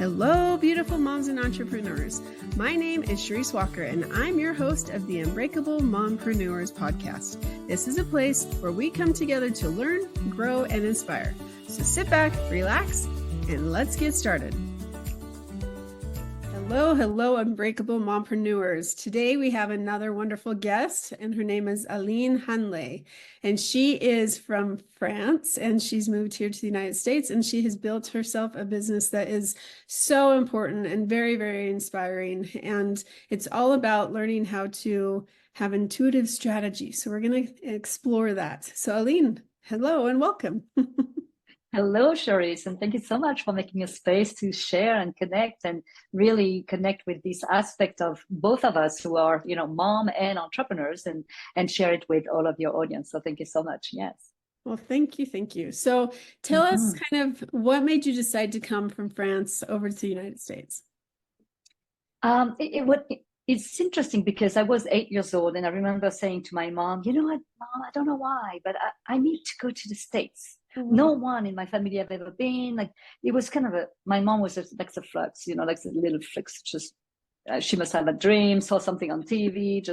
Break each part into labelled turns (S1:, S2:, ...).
S1: Hello, beautiful moms and entrepreneurs. My name is Charisse Walker, and I'm your host of the Unbreakable Mompreneurs podcast. This is a place where we come together to learn, grow, and inspire. So sit back, relax, and let's get started. Hello, Unbreakable Mompreneurs. Today we have another wonderful guest, and her name is Aline Hanle. And she is from France, and she's moved here to the United States, and she has built herself a business that is so important and very, very inspiring. And it's all about learning how to have intuitive strategy. So we're going to explore that. So Aline, hello and welcome.
S2: Hello, Charisse, and thank you so much for making a space to share and really connect with this aspect of both of us who are, mom and entrepreneurs and share it with all of your audience. So thank you so much. Yes.
S1: Well, thank you. So tell us kind of what made you decide to come from France over to the United States?
S2: It's interesting because I was 8 years old and I remember saying to my mom, you know what, Mom, I don't know why, but I need to go to the States. No one in my family have ever been. Like, it was kind of my mom was just like the flux, like the little flux, just she must have a dream, saw something on TV,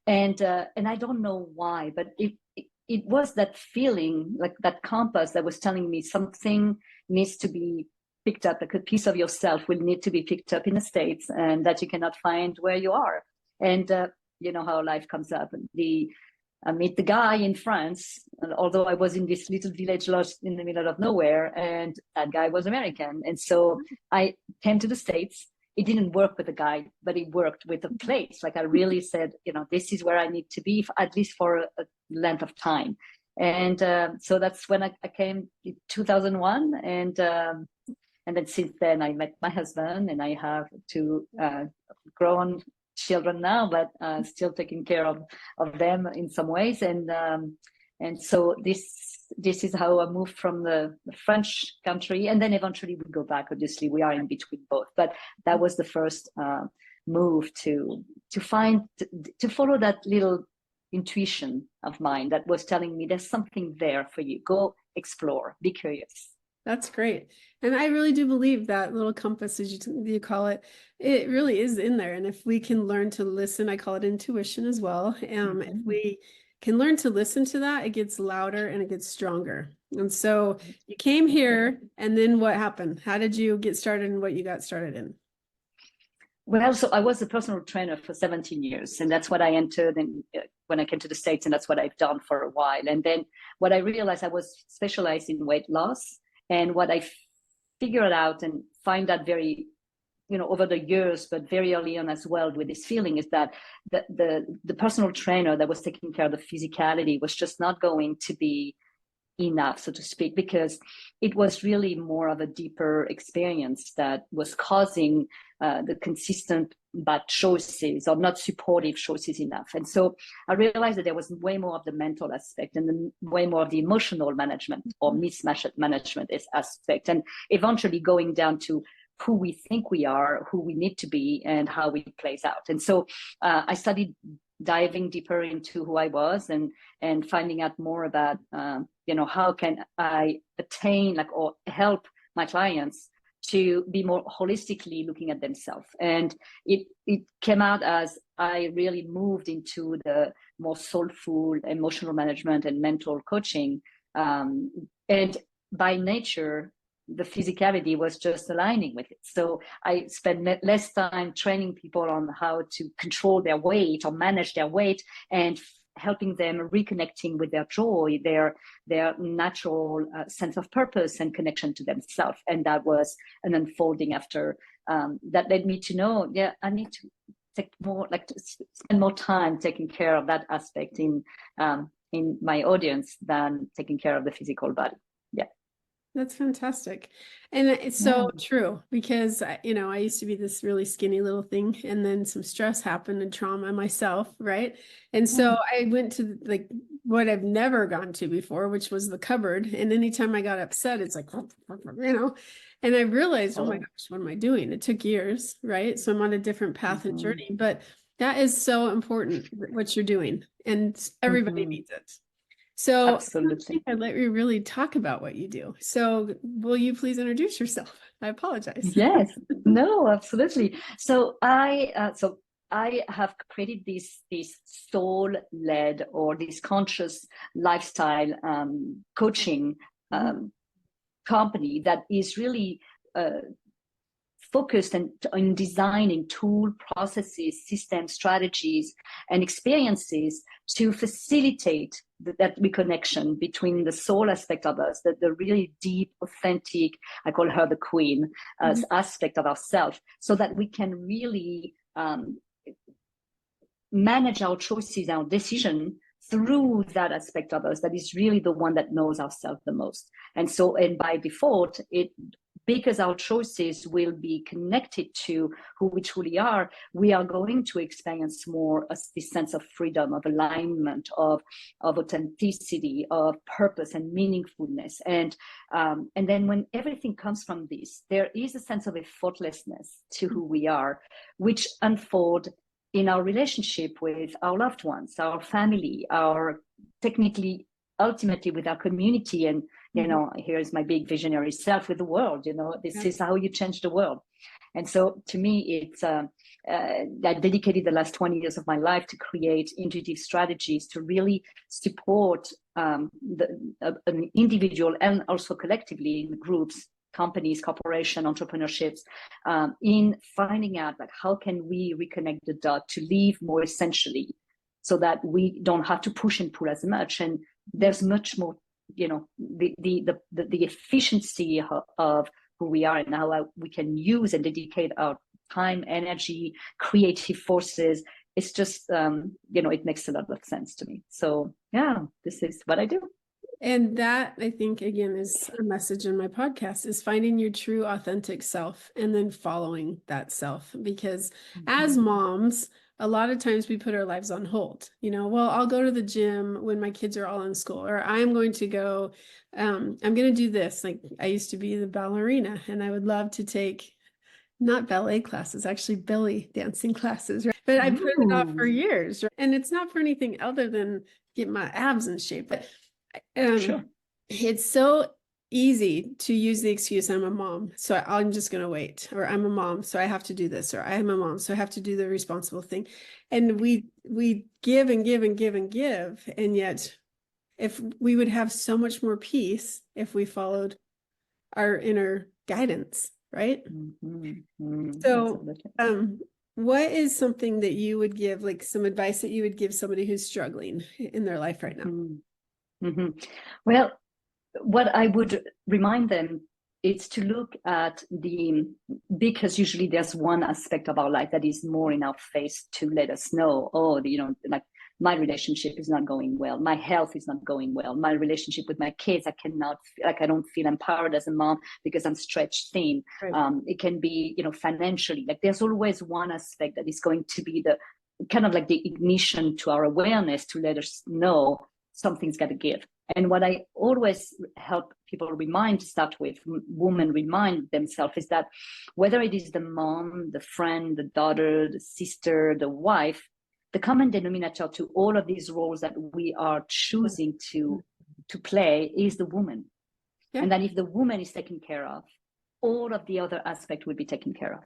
S2: and I don't know why, but it was that feeling, like that compass that was telling me something needs to be picked up, like a piece of yourself will need to be picked up in the States, and that you cannot find where you are. And you know how life comes up. I meet the guy in France, although I was in this little village lost in the middle of nowhere, and that guy was American. And so I came to the States. It didn't work with the guy, but it worked with the place. Like, I really said, this is where I need to be, at least for a length of time. And so that's when I came in 2001. And then since then, I met my husband, and I have two grown children now, but still taking care of them in some ways. And so this is how I moved from the French country, and then eventually we go back. Obviously, we are in between both, but that was the first move to follow that little intuition of mine that was telling me there's something there for you. Go explore, be curious.
S1: That's great. And I really do believe that little compass, as you call it, it really is in there. And if we can learn to listen, I call it intuition as well. If we can learn to listen to that, it gets louder and it gets stronger. And so you came here, and then what happened? How did you get started and what you got started in?
S2: Well, so I was a personal trainer for 17 years, and that's what I entered when I came to the States, and that's what I've done for a while. And then what I realized, I was specialized in weight loss. And what I figured out and find out very, over the years, but very early on as well with this feeling, is that the personal trainer that was taking care of the physicality was just not going to be enough, so to speak, because it was really more of a deeper experience that was causing the consistent bad choices or not supportive choices enough. And so I realized that there was way more of the mental aspect and then way more of the emotional management or mismatch management aspect, and eventually going down to who we think we are, who we need to be, and how it plays out. And so I started diving deeper into who I was and finding out more about, how can I attain or help my clients to be more holistically looking at themselves. And it came out as I really moved into the more soulful emotional management and mental coaching. And by nature, the physicality was just aligning with it. So I spent less time training people on how to control their weight or manage their weight, and helping them reconnecting with their joy, their natural sense of purpose and connection to themselves. And that was an unfolding after that led me to know, I need to take more, to spend more time taking care of that aspect in my audience than taking care of the physical body. Yeah.
S1: That's fantastic. And it's so true, because, I used to be this really skinny little thing, and then some stress happened and trauma myself. Right. And so I went to what I've never gone to before, which was the cupboard. And anytime I got upset, it's like, and I realized, oh my gosh, what am I doing? It took years. Right. So I'm on a different path and journey, but that is so important, what you're doing, and everybody needs it. So I don't
S2: Absolutely.
S1: think I let you really talk about what you do. So will you please introduce yourself? I apologize.
S2: Yes, no, absolutely. So I have created this soul-led or this conscious lifestyle coaching company that is really focused on designing tool, processes, systems, strategies, and experiences to facilitate that reconnection between the soul aspect of us, the really deep, authentic, I call her the queen, aspect of ourselves, so that we can really manage our choices, our decision through that aspect of us that is really the one that knows ourselves the most. And by default, because our choices will be connected to who we truly are, we are going to experience more this sense of freedom, of alignment, of authenticity, of purpose and meaningfulness. And then when everything comes from this, there is a sense of effortlessness to who we are, which unfold in our relationship with our loved ones, our family, ultimately with our community. And here's my big visionary self with the world. This is how you change the world. And so to me, it's I dedicated the last 20 years of my life to create intuitive strategies to really support an individual and also collectively in groups, companies, corporation, entrepreneurships, in finding out like how can we reconnect the dot to live more essentially, so that we don't have to push and pull as much. And there's much more, the efficiency of who we are and how we can use and dedicate our time, energy, creative forces. It's just, it makes a lot of sense to me. So yeah, this is what I do.
S1: And that, I think, again, is a message in my podcast, is finding your true authentic self and then following that self. Because as moms, a lot of times we put our lives on hold. Well, I'll go to the gym when my kids are all in school, or I'm going to go, I'm going to do this. Like I used to be the ballerina, and I would love to take not ballet classes, actually belly dancing classes, right? But I put it off for years, right? And it's not for anything other than get my abs in shape. But
S2: Sure.
S1: It's so easy to use the excuse, I'm a mom, so I'm just going to wait, or I'm a mom, so I have to do this, or I'm a mom, so I have to do the responsible thing. And we give and give and give and give. And yet, if we would have so much more peace if we followed our inner guidance, right? So, what is something that you would give, like some advice that you would give somebody who's struggling in their life right now?
S2: Well, what I would remind them is to look at because usually there's one aspect of our life that is more in our face to let us know, like my relationship is not going well, my health is not going well, my relationship with my kids, I don't feel empowered as a mom because I'm stretched thin. Right. It can be, financially, like there's always one aspect that is going to be the kind of like the ignition to our awareness to let us know something's got to give. And what I always help people women remind themselves, is that whether it is the mom, the friend, the daughter, the sister, the wife, the common denominator to all of these roles that we are choosing to play is the woman. Yeah. And then if the woman is taken care of, all of the other aspects will be taken care of.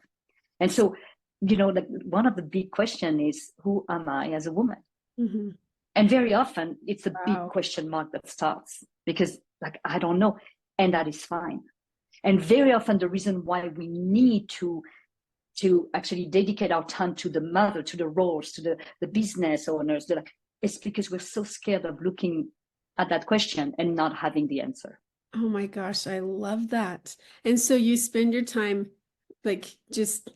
S2: And so, one of the big questions is, who am I as a woman? Mm-hmm. And very often it's a big question mark that starts, because I don't know. And that is fine. And very often the reason why we need to actually dedicate our time to the mother, to the roles, to the business owners, it's because we're so scared of looking at that question and not having the answer.
S1: Oh my gosh, I love that. And so you spend your time just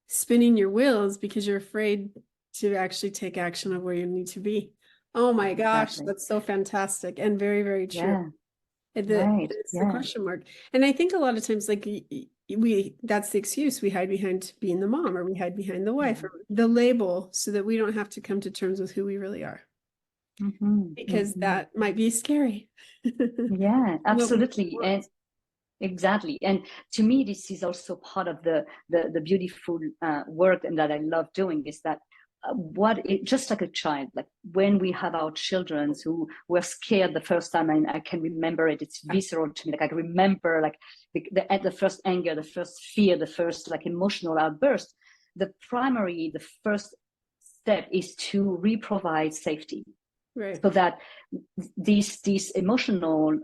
S1: spinning your wheels because you're afraid to actually take action of where you need to be. Oh my gosh, exactly. That's so fantastic and very, very true. Yeah. It's the question mark. And I think a lot of times, that's the excuse. We hide behind being the mom, or we hide behind the wife, or the label, so that we don't have to come to terms with who we really are. Because that might be scary.
S2: Yeah, absolutely. And exactly. And to me, this is also part of the beautiful work and that I love doing, is that just like a child, like when we have our children who were scared the first time, and I can remember it, it's visceral to me. Like I remember like the first anger, the first fear, the first like emotional outburst. The first step is to re-provide safety.
S1: Right.
S2: So that these emotional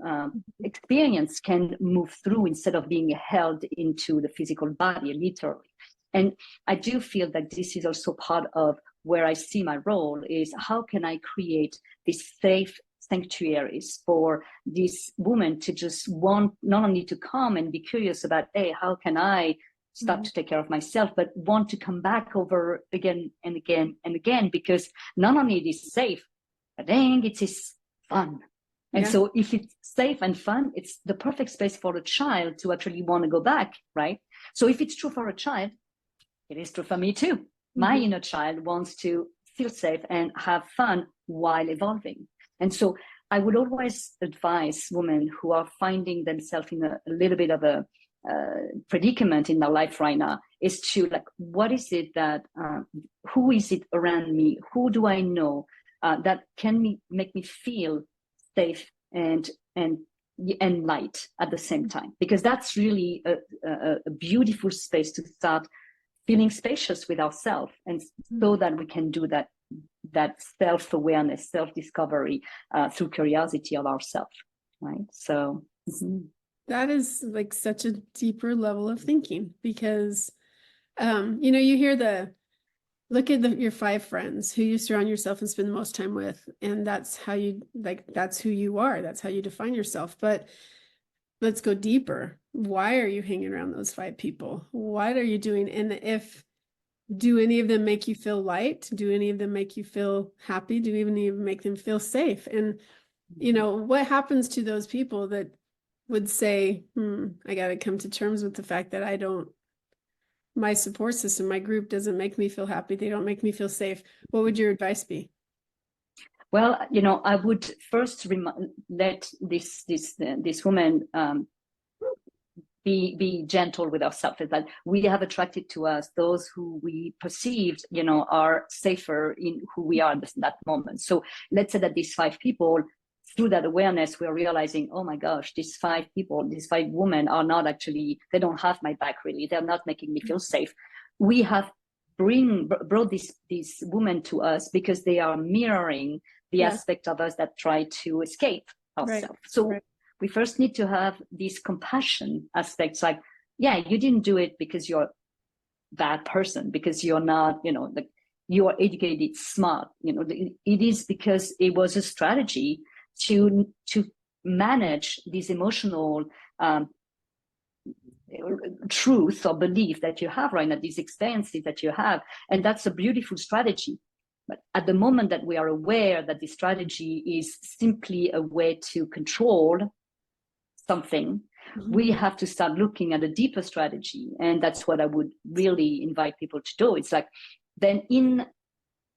S2: experience can move through instead of being held into the physical body, literally. And I do feel that this is also part of where I see my role is how can I create these safe sanctuaries for these women to just want not only to come and be curious about, hey, how can I start to take care of myself, but want to come back over again and again and again, because not only it is safe, but then it is fun. And so if it's safe and fun, it's the perfect space for a child to actually want to go back, right? So if it's true for a child, it is true for me too. My inner child wants to feel safe and have fun while evolving. And so I would always advise women who are finding themselves in a little bit of a predicament in their life right now is to like, what is it that, who is it around me? Who do I know that can make me feel safe and light at the same time? Because that's really a beautiful space to start feeling spacious with ourselves, and so that we can do that self-awareness, self-discovery through curiosity of ourselves, right? So
S1: that is like such a deeper level of thinking, because you know, you hear look at your 5 friends who you surround yourself and spend the most time with, and that's how you that's who you are, that's how you define yourself. But let's go deeper. Why are you hanging around those 5 people? What are you doing? And do any of them make you feel light? Do any of them make you feel happy? Do any of them make them feel safe? And, you know, what happens to those people that would say, I got to come to terms with the fact that my support system, my group doesn't make me feel happy. They don't make me feel safe. What would your advice be?
S2: Well, you know, I would first let this woman be gentle with ourselves. That we have attracted to us those who we perceived, you know, are safer in who we are at that moment. So let's say that these 5 people, through that awareness, we're realizing, oh my gosh, these 5 people, these 5 women are not actually, they don't have my back really. They're not making me feel safe. We have brought these women to us because they are mirroring the aspect of us that try to escape ourselves. So we first need to have these compassion aspects, like, yeah, you didn't do it because you're a bad person, because you're not, you know, like you are educated, smart, you know, it is because it was a strategy to manage these emotional truth or belief that you have right now, these experiences that you have. And that's a beautiful strategy. But at the moment that we are aware that the strategy is simply a way to control something, we have to start looking at a deeper strategy. And that's what I would really invite people to do. It's like, then in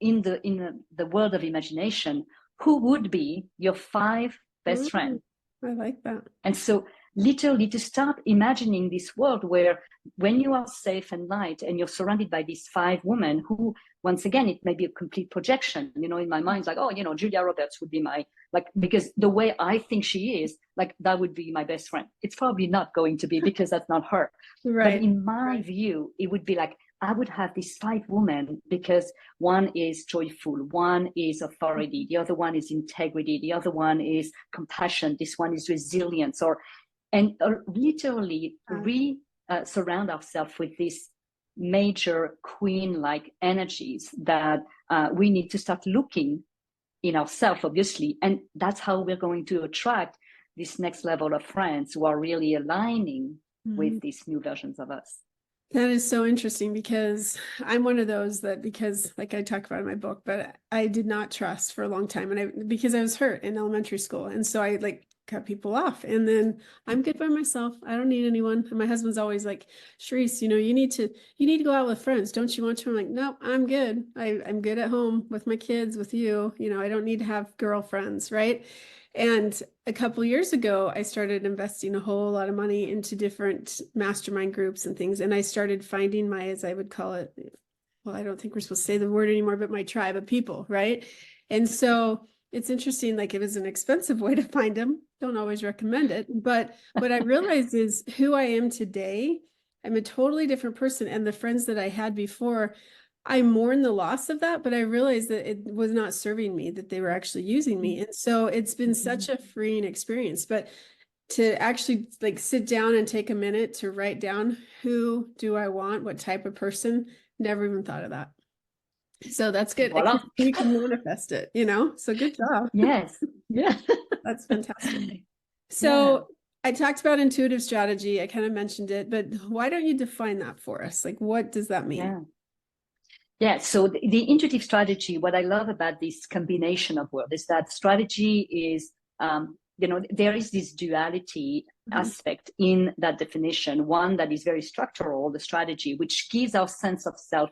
S2: the world of imagination, who would be your 5 best friends?
S1: I like that.
S2: And so literally to start imagining this world where when you are safe and light and you're surrounded by these 5 women who, once again, it may be a complete projection, you know, in my mind, it's like, oh, you know, Julia Roberts would be my, like, because the way I think she is, like, that would be my best friend. It's probably not going to be, because that's not her. But in my view, it would be like, I would have these 5 women because one is joyful, one is authority, the other one is integrity, the other one is compassion, this one is resilience, and literally surround ourselves with these major queen-like energies that we need to start looking in ourselves, obviously. And that's how we're going to attract this next level of friends who are really aligning with these new versions of us.
S1: That is so interesting, because I'm one of those that, because like I talk about in my book, but I did not trust for a long time, and because I was hurt in elementary school, and so I like cut people off, and then I'm good by myself. I don't need anyone. And my husband's always like, Charisse, you know, you need to go out with friends. Don't you want to? I'm like, no, I'm good. I'm good at home with my kids, with you. You know, I don't need to have girlfriends, right? And a couple of years ago, I started investing a whole lot of money into different mastermind groups and things. And I started finding my, as I would call it, well, I don't think we're supposed to say the word anymore, but my tribe of people, right? And so it's interesting, like it was an expensive way to find them. Don't always recommend it. But what I realized is who I am today, I'm a totally different person. And the friends that I had before, I mourn the loss of that, but I realized that it was not serving me, that they were actually using me. And so it's been such a freeing experience. But to actually like sit down and take a minute to write down who do I want, what type of person, never even thought of that. So that's good.
S2: Voila.
S1: You can manifest it, you know? So good job.
S2: Yes. Yeah.
S1: That's fantastic. So I talked about intuitive strategy. I kind of mentioned it, but why don't you define that for us? Like, what does that mean?
S2: Yeah. Yeah, so the intuitive strategy, what I love about this combination of words is that strategy is, there is this duality aspect in that definition, one that is very structural, the strategy, which gives our sense of self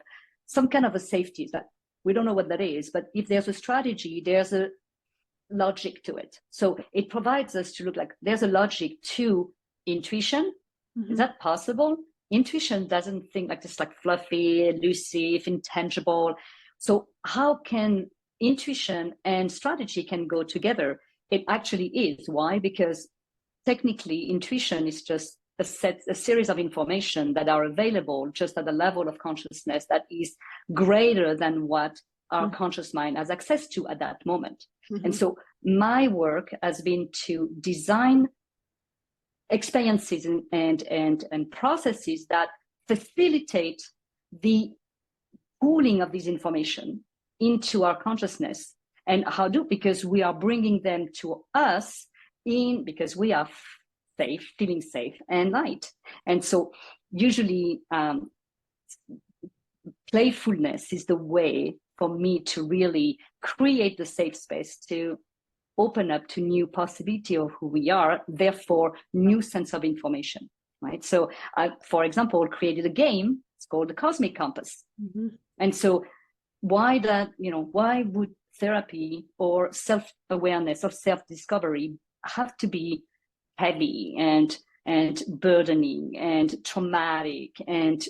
S2: some kind of a safety that we don't know what that is, but if there's a strategy, there's a logic to it. So it provides us to look like there's a logic to intuition. Is that possible? Intuition doesn't think like this, like fluffy, elusive, intangible. So how can intuition and strategy can go together? It actually is. Why? Because technically intuition is just a series of information that are available just at a level of consciousness that is greater than what our conscious mind has access to at that moment. And so my work has been to design experiences and processes that facilitate the pooling of this information into our consciousness. And how do? Because we are bringing them to us because we are safe, feeling safe and light. And so usually playfulness is the way for me to really create the safe space to open up to new possibility of who we are, therefore new sense of information, right? So I, for example, created a game. It's called the Cosmic Compass. And so why would therapy or self-awareness or self-discovery have to be heavy and burdening and traumatic? And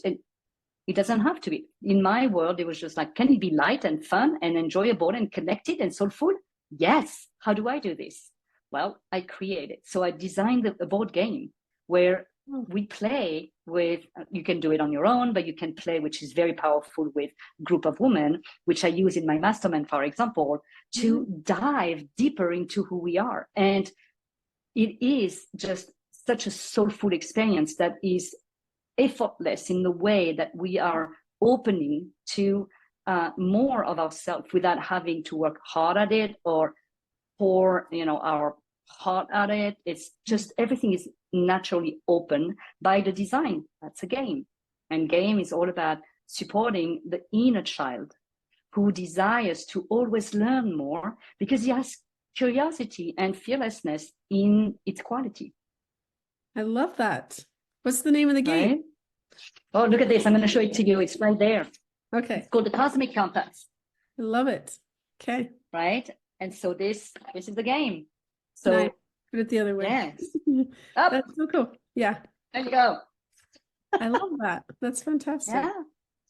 S2: it doesn't have to be. In my world, it was just like, can it be light and fun and enjoyable and connected and soulful? Yes. How do I do this? Well, I created. So I designed a board game where we play with, you can do it on your own, but you can play, which is very powerful, with a group of women, which I use in my mastermind, for example, to dive deeper into who we are. And it is just such a soulful experience that is effortless in the way that we are opening to more of ourselves without having to work hard at it or pour our heart at it. It's just everything is naturally open by the design. That's a game. And game is all about supporting the inner child who desires to always learn more because he has curiosity and fearlessness in its quality.
S1: I love that. What's the name of the game?
S2: Right? Oh, look at this. I'm going to show it to you. It's right there.
S1: Okay.
S2: It's called the Cosmic Compass.
S1: I love it. Okay.
S2: Right? And so this is the game. So
S1: nice. Put it the other way.
S2: Yes.
S1: Up. That's so cool. Yeah.
S2: There you go.
S1: I love that. That's fantastic.
S2: Yeah.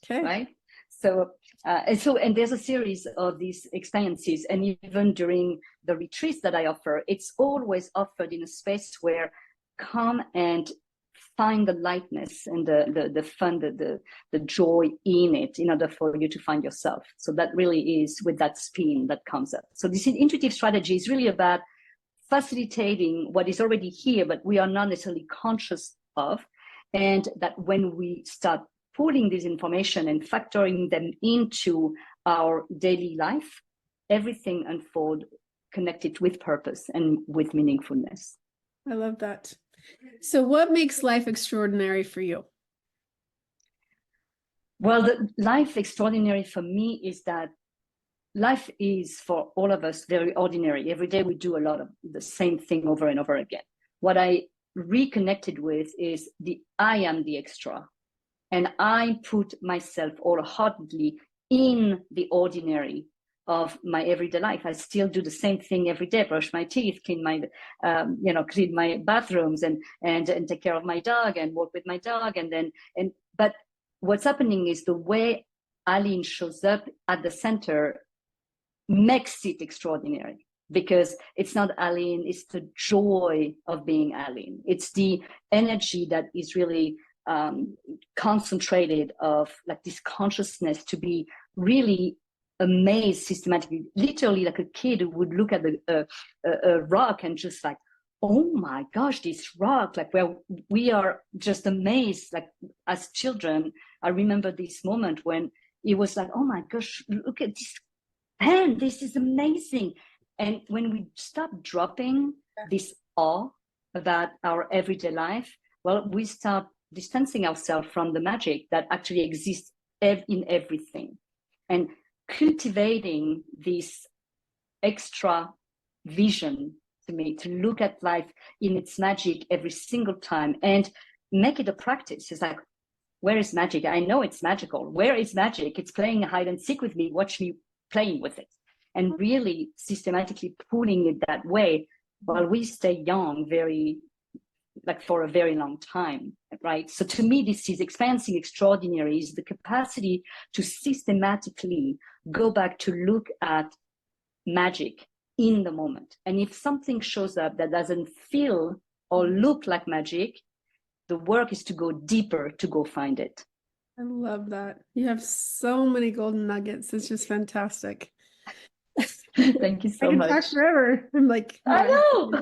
S1: Okay.
S2: Right. So and there's a series of these experiences, and even during the retreats that I offer, it's always offered in a space where come and find the lightness and the fun, the joy in it, in order for you to find yourself. So that really is with that spin that comes up. So this intuitive strategy is really about facilitating what is already here, but we are not necessarily conscious of. And that when we start putting this information and factoring them into our daily life, everything unfolds connected with purpose and with meaningfulness.
S1: I love that. So what makes life extraordinary for you?
S2: Well, the life extraordinary for me is that life is, for all of us, very ordinary. Every day we do a lot of the same thing over and over again. What I reconnected with is I am the extra. And I put myself wholeheartedly in the ordinary of my everyday life. I still do the same thing every day: brush my teeth, clean my bathrooms, and take care of my dog and walk with my dog. But what's happening is the way Aline shows up at the center makes it extraordinary, because it's not Aline, it's the joy of being Aline. It's the energy that is really concentrated of like this consciousness to be really amazed systematically, literally like a kid who would look at a rock and just like, oh my gosh, this rock, like where we are just amazed. Like as children, I remember this moment when it was like, oh my gosh, look at this pen, this is amazing. And when we stop dropping this awe about our everyday life, well, we start distancing ourselves from the magic that actually exists in everything, and cultivating this extra vision to me to look at life in its magic every single time and make it a practice. It's like, where is magic? I know it's magical. Where is magic? It's playing hide and seek with me. Watch me playing with it. And really systematically pulling it that way while we stay young, like for a very long time, right? So to me, this is experiencing extraordinary, is the capacity to systematically go back to look at magic in the moment. And if something shows up that doesn't feel or look like magic, the work is to go deeper, to go find it.
S1: I love that. You have so many golden nuggets. It's just fantastic.
S2: Thank you so much.
S1: I can talk forever. I'm like,
S2: I know.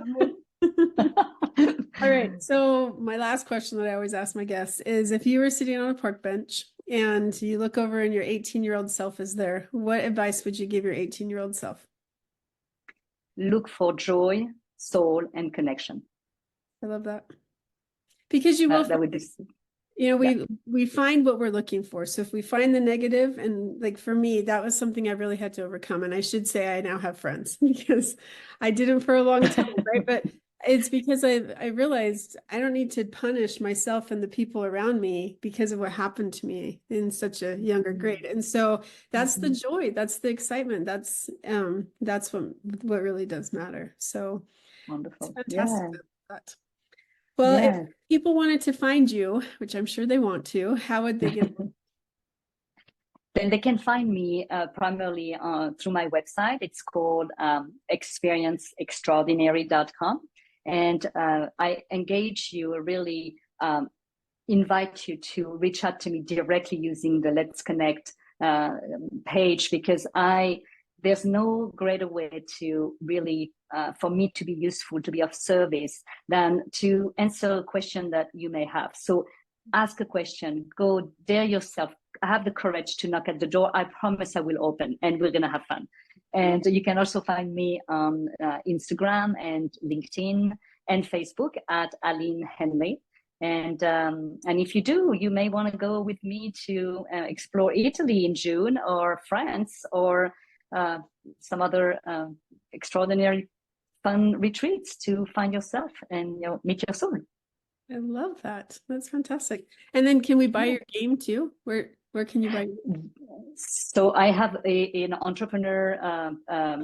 S1: All right. So my last question that I always ask my guests is, if you were sitting on a park bench and you look over and your 18-year-old self is there, what advice would you give your 18-year-old self?
S2: Look for joy, soul, and connection.
S1: I love that. Because you will,
S2: that would be,
S1: you know, we find what we're looking for. So if we find the negative, and like for me, that was something I really had to overcome. And I should say I now have friends, because I didn't for a long time, right? But it's because I realized I don't need to punish myself and the people around me because of what happened to me in such a younger grade. And so that's the joy, that's the excitement, that's what really does matter. So
S2: wonderful.
S1: it's fantastic. Well, if people wanted to find you, which I'm sure they want to, how would they get?
S2: Then they can find me primarily through my website. It's called experienceextraordinary.com. And I engage you, really invite you to reach out to me directly using the Let's Connect page, because there's no greater way to really, for me to be useful, to be of service, than to answer a question that you may have. So ask a question, go dare yourself, have the courage to knock at the door. I promise I will open, and we're going to have fun. And you can also find me on Instagram and LinkedIn and Facebook at Aline Hanle. And if you do, you may want to go with me to explore Italy in June, or France, or some other extraordinary fun retreats to find yourself and meet your soul.
S1: I love that. That's fantastic. And then can we buy your game too? Where can you buy?
S2: So I have an entrepreneur, I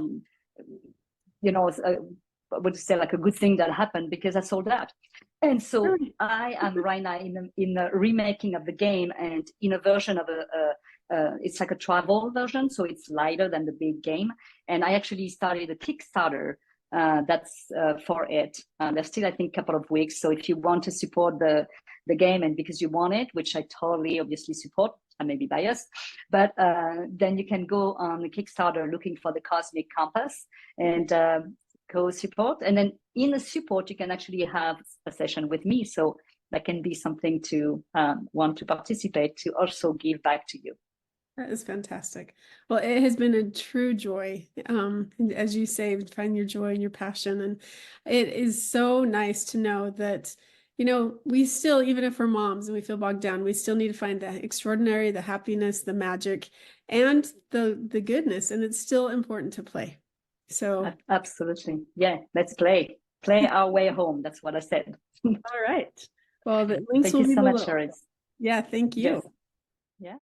S2: would say like a good thing that happened, because I sold out. And so I am right now in the remaking of the game, and in a version of it's like a travel version, so it's lighter than the big game. And I actually started a Kickstarter that's for it. There's still, I think, a couple of weeks. So if you want to support the game, and because you want it, which I totally obviously support, I may be biased, but then you can go on the Kickstarter looking for the Cosmic Compass and go support. And then in the support, you can actually have a session with me. So that can be something to want to participate, to also give back to you.
S1: That is fantastic. Well, it has been a true joy. As you say, find your joy and your passion. And it is so nice to know that, we still, even if we're moms and we feel bogged down, we still need to find the extraordinary, the happiness, the magic, and the goodness. And it's still important to play. So
S2: absolutely. Yeah, let's play our way home. That's what I said.
S1: All right. Well, the links will be below.
S2: Thank you so much, Charisse.
S1: Yeah, thank you.
S2: Yes. Yeah.